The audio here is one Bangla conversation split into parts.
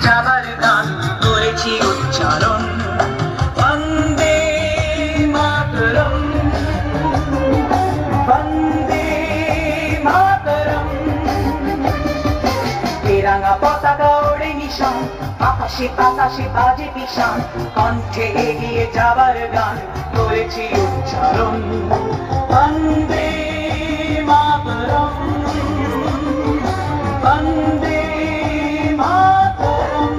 যাবার গান করেছি উচ্চারণ। বন্দে মাতরম, বন্দে মাতরম। তেরাঙা পতাকা ওড়ে নিশান, আকাশে বাতাসে বাজে পিশান, কণ্ঠে এগিয়ে যাবার গান করেছি উচ্চারণ। বন্দে মাতরম, বন্দে মাতরম।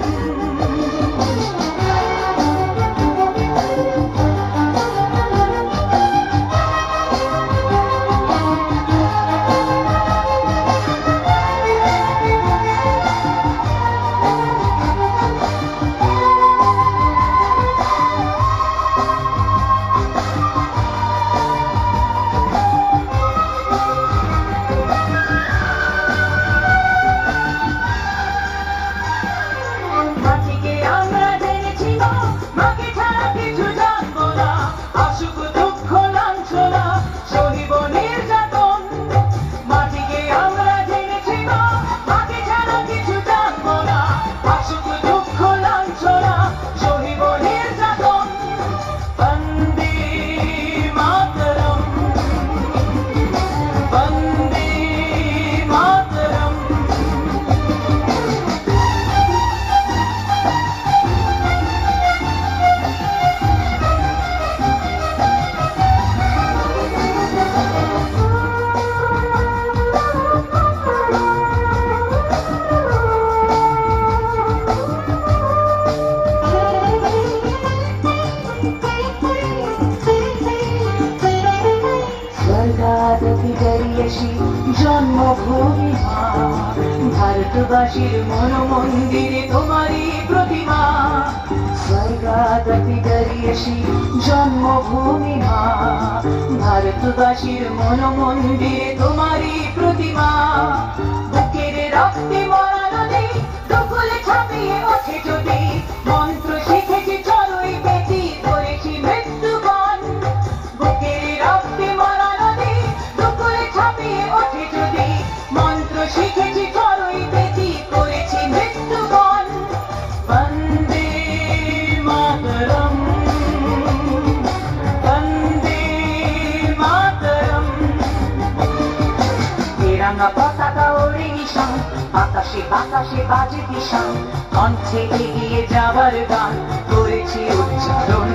জন্মভূমি মা, ভারতবাসীর মন মন্দিরে তোমারই প্রতিমা। স্বর্গাদপি দরিয়সী জন্মভূমি মা, ভারতবাসীর মন মন্দিরে তোমারই প্রতিমা। বুকের রক্তে মরা নদী দুকুলে ছাপিয়ে ওঠে যদি, মন্ত্র শিখেছি চড়ুই বেটি করেছি মৃত্যুবরণ। বুকের রক্তে মরা নদী দুকুলে ছাপিয়ে ওঠে যদি, মন্ত্র শিখেছি চড়ুই বেটি করেছি মৃত্যুবরণ। বন্দে মাতরম, বন্দে মাতরম। তেরাঙা পতাকা ওড়ে নিশান, আকাশে বাতাসে বাজে পিশান, কণ্ঠে এগিয়ে যাবার গান করেছি উচ্চারণ।